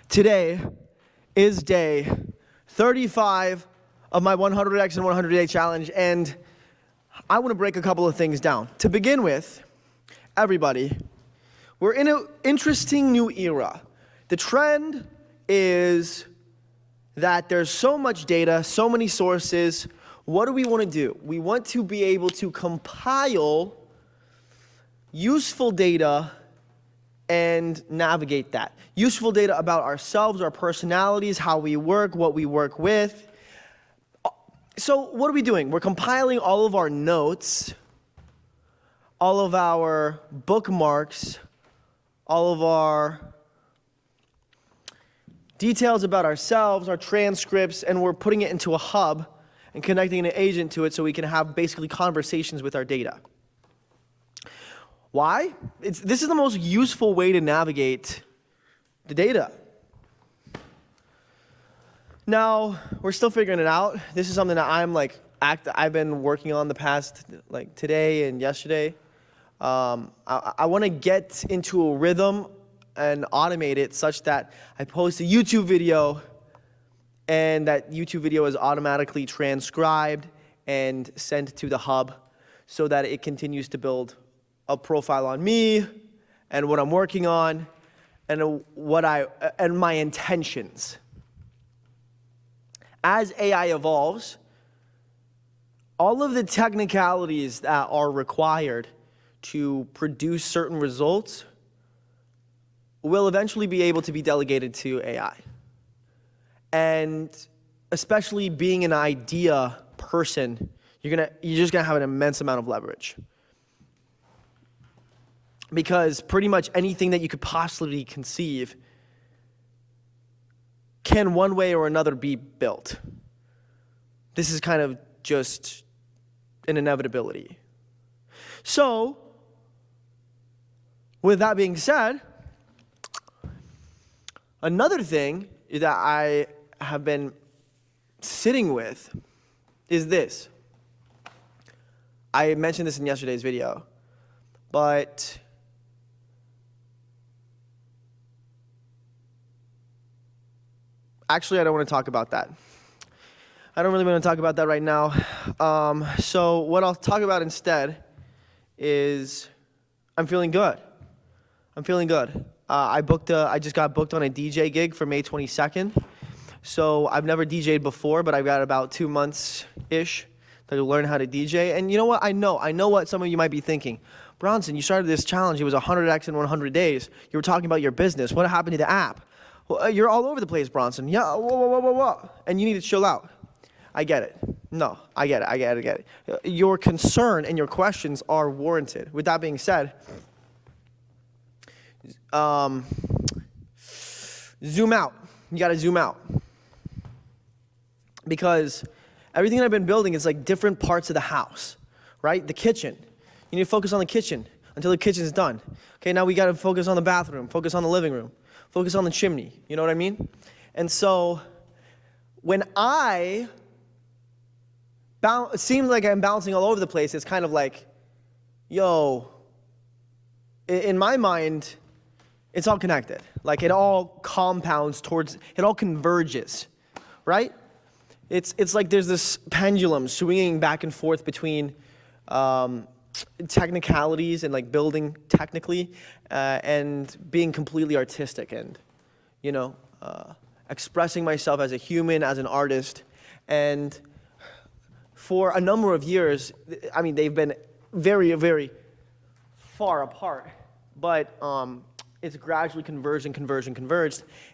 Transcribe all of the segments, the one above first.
Today is day 35 of my 100x and 100-day challenge, and I want to break a couple of things down. To begin with, everybody, we're in an interesting new era. The trend is that there's so much data, so many sources. What do we want to do? We want to be able to compile useful data and navigate that. Useful data about ourselves, our personalities, how we work, what we work with. So what are we doing? We're compiling all of our notes, all of our bookmarks, all of our details about ourselves, our transcripts, and we're putting it into a hub and connecting an agent to it so we can have basically conversations with our data. Why? This is the most useful way to navigate the data. Now, we're still figuring it out. This is something that I've been working on the past, today and yesterday. I want to get into a rhythm and automate it such that I post a YouTube video and that YouTube video is automatically transcribed and sent to the hub so that it continues to build a profile on me and what I'm working on and my intentions. As AI evolves, all of the technicalities that are required to produce certain results will eventually be able to be delegated to AI. And especially being an idea person, you're just gonna have an immense amount of leverage. Because pretty much anything that you could possibly conceive can one way or another be built. This is kind of just an inevitability. So, with that being said, another thing that I have been sitting with is this. I mentioned this in yesterday's video, but actually, I don't want to talk about that. I don't really want to talk about that right now. So what I'll talk about instead is I'm feeling good. I'm feeling good. I just got booked on a DJ gig for May 22nd. So I've never DJed before, but I've got about 2 months-ish to learn how to DJ. And you know what? I know what some of you might be thinking. Bronson, you started this challenge. It was 100x in 100 days. You were talking about your business. What happened to the app? Well, you're all over the place, Bronson. Yeah, whoa. And you need to chill out. I get it. No, I get it. Your concern and your questions are warranted. With that being said, zoom out. You got to zoom out. Because everything that I've been building is like different parts of the house, right? The kitchen. You need to focus on the kitchen until the kitchen is done. Okay, now we got to focus on the bathroom, focus on the living room, focus on the chimney. You know what I mean? And so when it seems like I'm bouncing all over the place, it's kind of like, in my mind, it's all connected. Like it all compounds it all converges, right? It's like there's this pendulum swinging back and forth between technicalities and like building technically and being completely artistic and, expressing myself as a human, as an artist. And for a number of years, I mean, they've been very, very far apart, but it's gradually converged.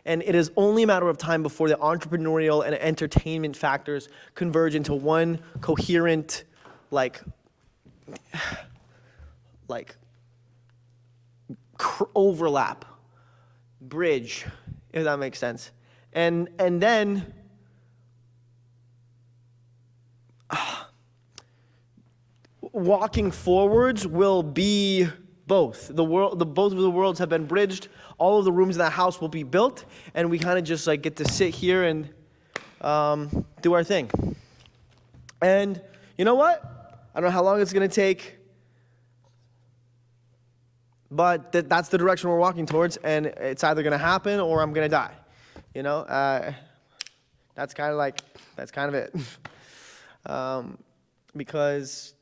And it is only a matter of time before the entrepreneurial and entertainment factors converge into one coherent, overlap, bridge, if that makes sense. And then walking forwards will be both. Both of the worlds have been bridged. All of the rooms in that house will be built, and we kind of just get to sit here and do our thing. And you know what? I don't know how long it's going to take, but that's the direction we're walking towards, and it's either going to happen or I'm going to die. You know, that's kind of it. Because,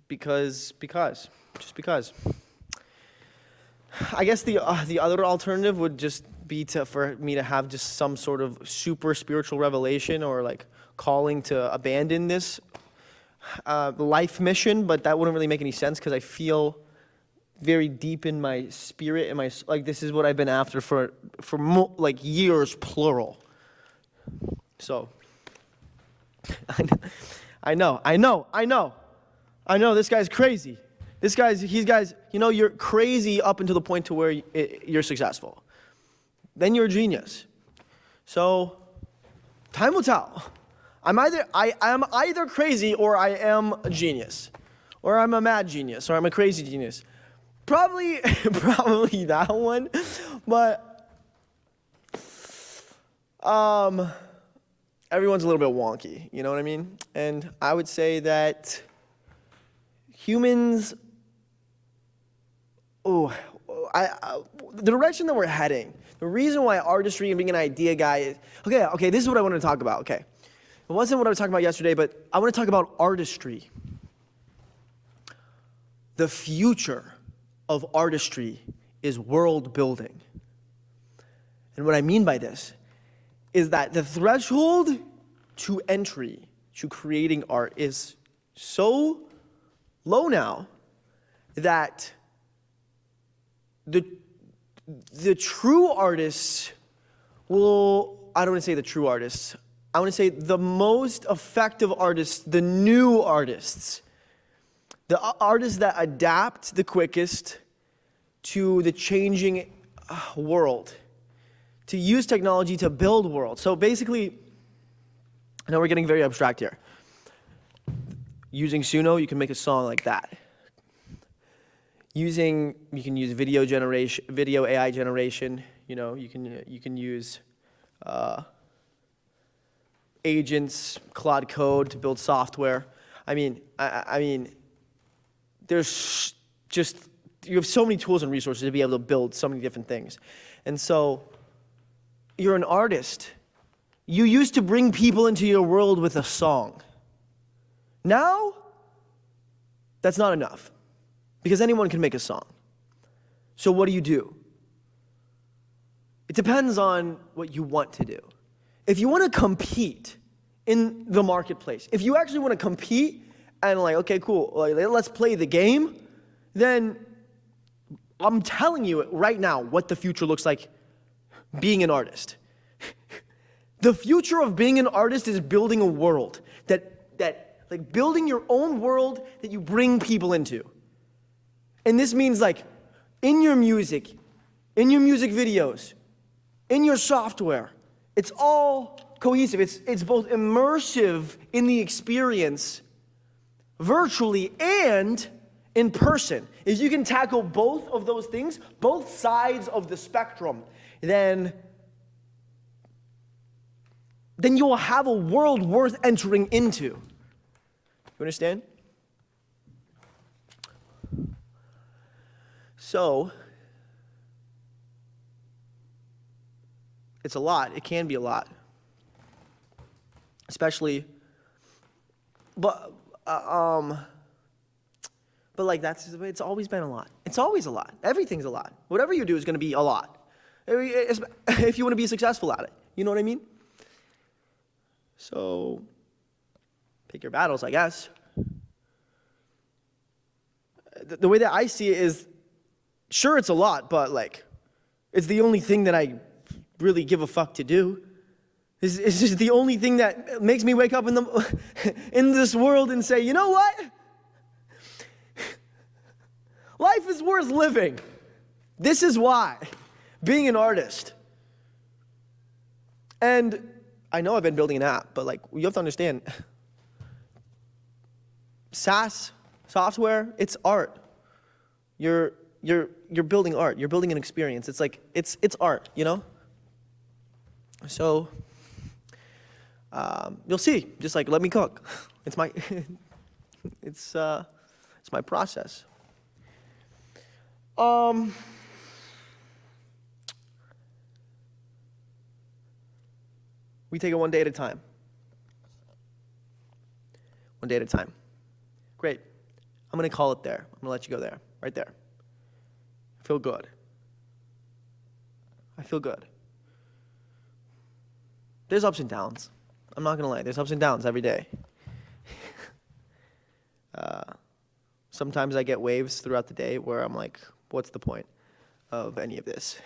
just because. I guess the other alternative would just be for me to have just some sort of super spiritual revelation or like calling to abandon this life mission, but that wouldn't really make any sense because I feel very deep in my spirit and this is what I've been after for years, plural. So I know this guy's crazy. You're crazy up until the point to where you're successful. Then you're a genius. So time will tell. I am either crazy or I am a genius. Or I'm a mad genius or I'm a crazy genius. Probably that one. But everyone's a little bit wonky, you know what I mean? And I would say that humans, the direction that we're heading, the reason why artistry and being an idea guy is, okay, this is what I want to talk about, okay. It wasn't what I was talking about yesterday, but I want to talk about artistry. The future of artistry is world building. And what I mean by this is that the threshold to entry to creating art is so low now that the true artists will, I don't want to say the true artists, I want to say the most effective artists, the new artists, the artists that adapt the quickest to the changing world, to use technology to build worlds. So basically, I know we're getting very abstract here. Using Suno, you can make a song like that. You can use video AI generation. You know, you can use agents, Claude Code to build software. I mean, there's just, you have so many tools and resources to be able to build so many different things. And so, you're an artist. You used to bring people into your world with a song. Now, that's not enough, because anyone can make a song. So what do? It depends on what you want to do. If you want to compete in the marketplace, if you actually want to compete and okay, cool, let's play the game, then I'm telling you right now what the future looks like being an artist. The future of being an artist is building a world that building your own world that you bring people into. And this means in your music videos, in your software, it's all cohesive. It's both immersive in the experience virtually and in person. If you can tackle both of those things, both sides of the spectrum, then you will have a world worth entering into. You understand? So, it's a lot. It can be a lot. Especially, but it's always been a lot. It's always a lot. Everything's a lot. Whatever you do is going to be a lot. If you want to be successful at it. You know what I mean? So, pick your battles, I guess. The way that I see it is, sure, it's a lot, but it's the only thing that I really give a fuck to do. It's just the only thing that makes me wake up in this world and say, you know what? Life is worth living. This is why. Being an artist. And I know I've been building an app, but you have to understand, SaaS software, it's art. You're building art. You're building an experience. It's art, you know? So, you'll see. Just let me cook. It's my, it's my process. We take it one day at a time. One day at a time. Great. I'm going to call it there. I'm going to let you go there. Right there. I feel good. I feel good. There's ups and downs. I'm not going to lie. There's ups and downs every day. Sometimes I get waves throughout the day where I'm like, what's the point of any of this?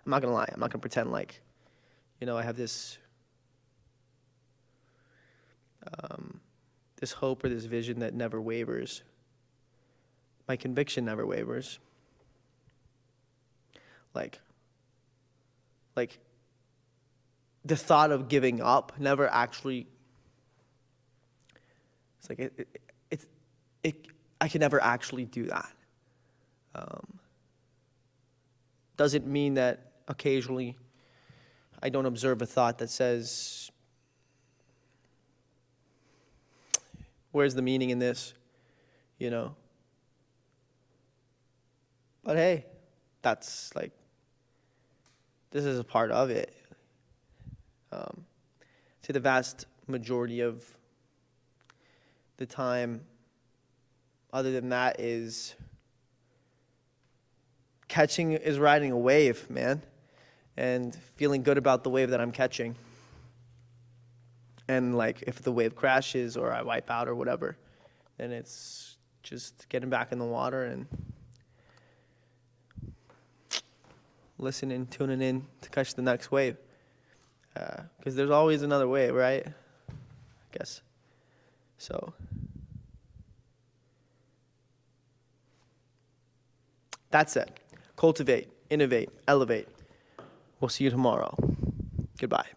I'm not going to lie. I'm not going to pretend like, I have this this hope or this vision that never wavers. My conviction never wavers. Like the thought of giving up never actually. It's like I can never actually do that. Doesn't mean that occasionally I don't observe a thought that says, where's the meaning in this? But hey, that's this is a part of it. To the vast majority of the time, other than that, is riding a wave, man, and feeling good about the wave that I'm catching. And if the wave crashes or I wipe out or whatever, then it's just getting back in the water and listening, tuning in to catch the next wave. Because there's always another wave, right? I guess. So that's it. Cultivate, innovate, elevate. We'll see you tomorrow. Goodbye.